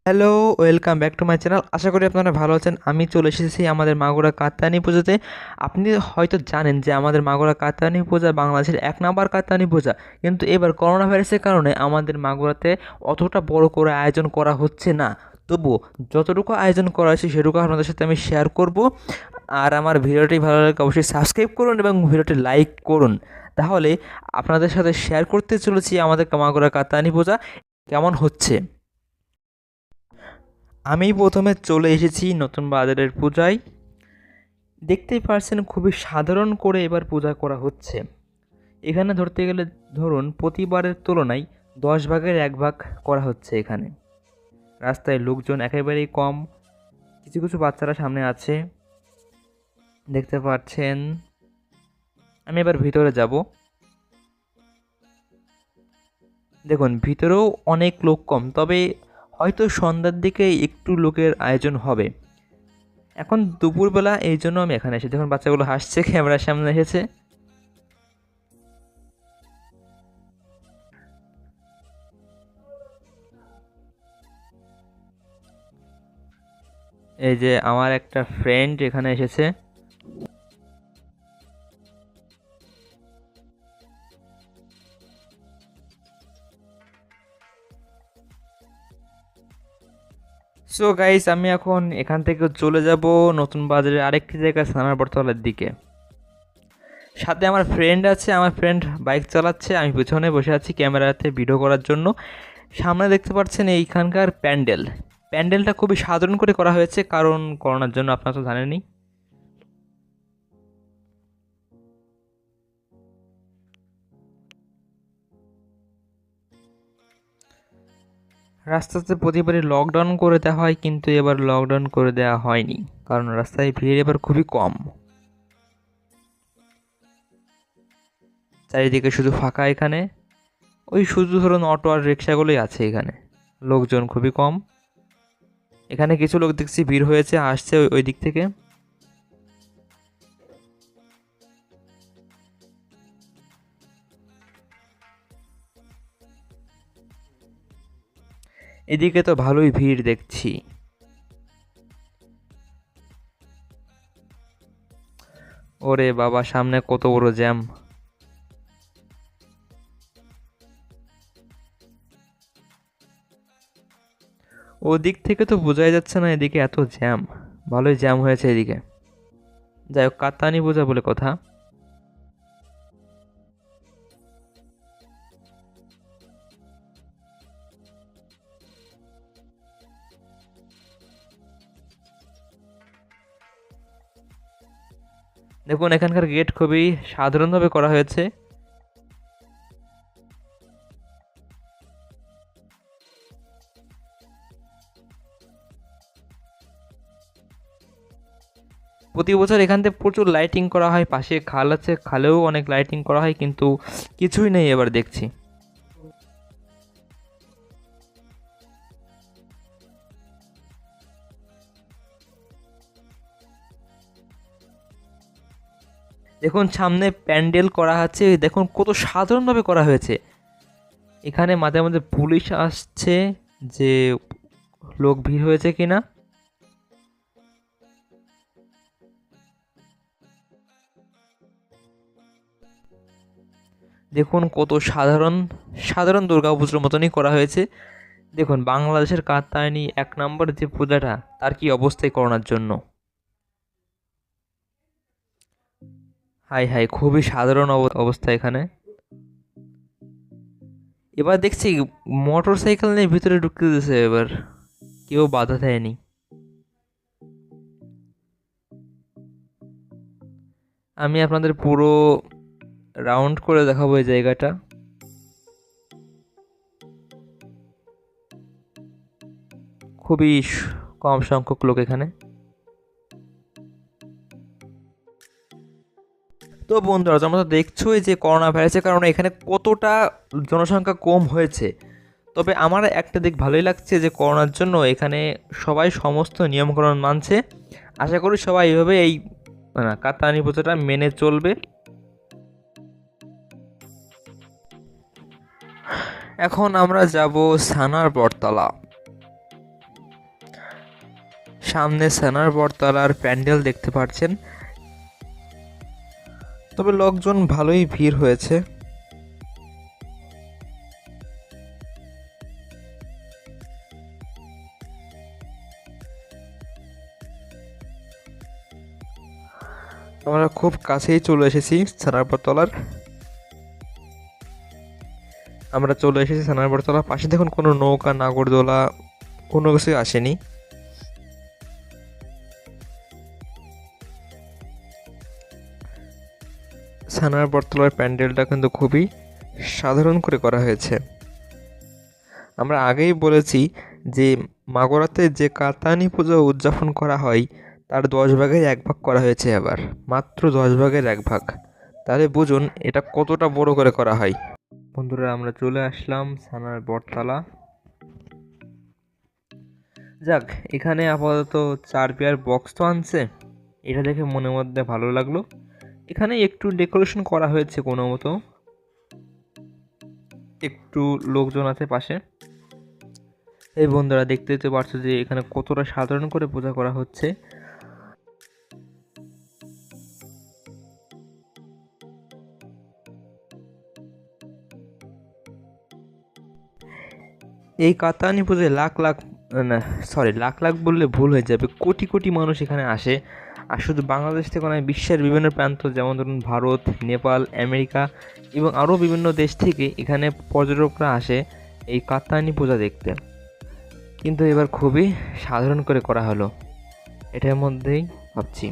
Hello, welcome back to my channel. আশা করি আপনারা ভালো আছেন। আমি চলে এসেছি আমাদের মাগুরা কাত্যায়নী পুজোতে। আপনি হয়তো জানেন যে আমাদের মাগুরা কাত্যায়নী পূজা বাংলাদেশের ১ নাম্বার কাত্যায়নী পূজা। কিন্তু এবার করোনা ভাইরাসের কারণে আমাদের মাগুরাতে অতটা বড় করে আয়োজন করা হচ্ছে না। তবুও যতটুকু আয়োজন করা হয়েছে সেটুকু আপনাদের সাথে আমি শেয়ার করব। আর আমার ভিডিওটি ভালো লাগলে অবশ্যই সাবস্ক্রাইব করুন এবং ভিডিওটি লাইক করুন। তাহলে আপনাদের সাথে শেয়ার করতে চলেছি আমাদের মাগুরা কাত্যায়নী পূজা কেমন হচ্ছে। আমি প্রথমে চলে এসেছি নতুন বাজারের পূজায়। দেখতেই পারছেন খুবই সাধারণ করে এবার পূজা করা হচ্ছে। এখানে ধরতে গেলে ধরুন প্রতিবারের তুলনায় ১০ ভাগের ১ ভাগ করা হচ্ছে এখানে। রাস্তায় লোকজন একেবারেই কম, কিছু কিছু বাচ্চারা সামনে আছে দেখতে পাচ্ছেন। আমি এবার ভিতরে যাব। দেখুন ভিতরেও অনেক লোক কম, তবে হয়তো সন্ধ্যার দিকে একটু লোকের আয়োজন হবে। এখন দুপুরবেলা, এই জন্য আমি এখানে এসেছি। দেখুন বাচ্চাগুলো হাসছে, ক্যামেরার সামনে এসেছে। এই যে আমার একটা ফ্রেন্ড এখানে এসেছে। সো গাইস, আমি এখন এখান থেকে চলে যাব নতুন বাজারের আরেকটি জায়গা, সানার বটতলার দিকে। সাথে আমার ফ্রেন্ড আছে, আমার ফ্রেন্ড বাইক চালাচ্ছে, আমি পেছনে বসে আছি ক্যামেরাতে ভিডিও করার জন্য। সামনে দেখতে পাচ্ছেন এইখানকার প্যান্ডেলটা খুবই সাধারণ করে করা হয়েছে, কারণ করোনার জন্য, আপনারা তো জানেনই। রাস্তাতে প্রতিবারই লকডাউন করে দেওয়া হয়, কিন্তু এবার লকডাউন করে দেওয়া হয়নি, কারণ রাস্তায় ভিড় এবার খুবই কম। চারিদিকে শুধু ফাঁকা এখানে। ওই শুধু ধরুন অটো আর রিক্সাগুলোই আছে এখানে, লোকজন খুবই কম। এখানে কিছু লোক দেখছি ভিড় হয়েছে, আসছে ওই দিক থেকে। এদিকে তো ভালোই ভিড় দেখছি। ওরে বাবা, সামনে কত বড় জ্যাম! ওদিক থেকে তো বোঝাই যাচ্ছে না এদিকে এত জ্যাম। ভালোই জ্যাম হয়েছে এদিকে। যাই হোক, কাতানি বোঝা বলে কথা। দেখুন এখানকার গেট খুবই সাধারণভাবে করা হয়েছে। প্রতি বছর এখান থেকে প্রচুর লাইটিং করা হয়, পাশে খাল আছে, খালেও অনেক লাইটিং করা হয়, কিন্তু কিছুই নেই এবার দেখছি। দেখুন সামনে প্যান্ডেল করা আছে, দেখুন কত সাধারণভাবে করা হয়েছে। এখানে মাঝে মাঝে পুলিশ আসছে যে লোক ভিড় হয়েছে কিনা। দেখুন কত সাধারণ সাধারণ দুর্গাপুজোর মতনই করা হয়েছে। দেখুন বাংলাদেশের কাত্যায়নী ১ নম্বর যে পূজাটা, তার কি অবস্থায় করোনার জন্য। হাই হাই, খুবই সাধারণ অবস্থা এখানে। এবার দেখছি মোটর সাইকেল নিয়ে ভিতরে ঢুকতে দিয়েছে, এবার কেউ বাধা দেয়নি। আমি আপনাদের পুরো রাউন্ড করে দেখাবো এই জায়গাটা। খুবই কম সংখ্যক লোক এখানে। তো বন্ধুরা, তোমরা তো দেখছোই যে করোনা ভাইরাসের কারণে এখানে কতটা জনসংখ্যা কম হয়েছে। তবে আমার একটা দিক ভালোই লাগছে যে করোনার জন্য এখানে সবাই সমস্ত নিয়মকানুন মানছে। আশা করি সবাই এইভাবে এই কাতানি পুজোটা মেনে চলবে। এখন আমরা যাব সানার বটতলা। সামনে সেনার বটতলার প্যান্ডেল দেখতে পাচ্ছেন, তবে লোকজন ভালোই ভিড় হয়েছে। আমরা খুব কাছেই চলে এসেছি সেনার বটতলার। পাশে দেখুন কোনো নৌকা, নাগরদোলা কোনো কিছুই আসেনি। সেনার বটতলার প্যান্ডেলটা কিন্তু খুবই সাধারণ করে করা হয়েছে। আমরা আগেই বলেছি যে মাগুরাতে যে কাতানি পুজো উদযাপন করা হয় তার 10 ভাগের 1 ভাগ করা হয়েছে এবার, মাত্র 10 ভাগের 1 ভাগ। তাহলে বুঝুন এটা কতটা বড় করে করা হয়। বন্ধুরা, আমরা চলে আসলাম সানার বটতলা। যাক, এখানে আপাতত 4 পেয়ার বক্স তো আনছে, এটা দেখে মনের মধ্যে ভালো লাগলো। এখানে একটু ডেকোরেশন করা হয়েছে কোনো মতো, একটু লোকজন আছে পাশে। এই বন্ধুরা, দেখতে পারছো যে এখানে কতটা সাধারণ করে পূজা করা হচ্ছে। এই কাতানি পুজোয় লাখ লাখ বললে ভুল হয়ে যাবে, কোটি কোটি মানুষ এখানে আসে। আর শুধু বাংলাদেশ থেকে নয়, বিশ্বের বিভিন্ন প্রান্ত, যেমন ধরুন ভারত, নেপাল, আমেরিকা এবং আরও বিভিন্ন দেশ থেকে এখানে পর্যটকরা আসে এই কাতানি পূজা দেখতে। কিন্তু এবার খুবই সাধারণ করে করা হলো, এটার মধ্যেই ভাবছি।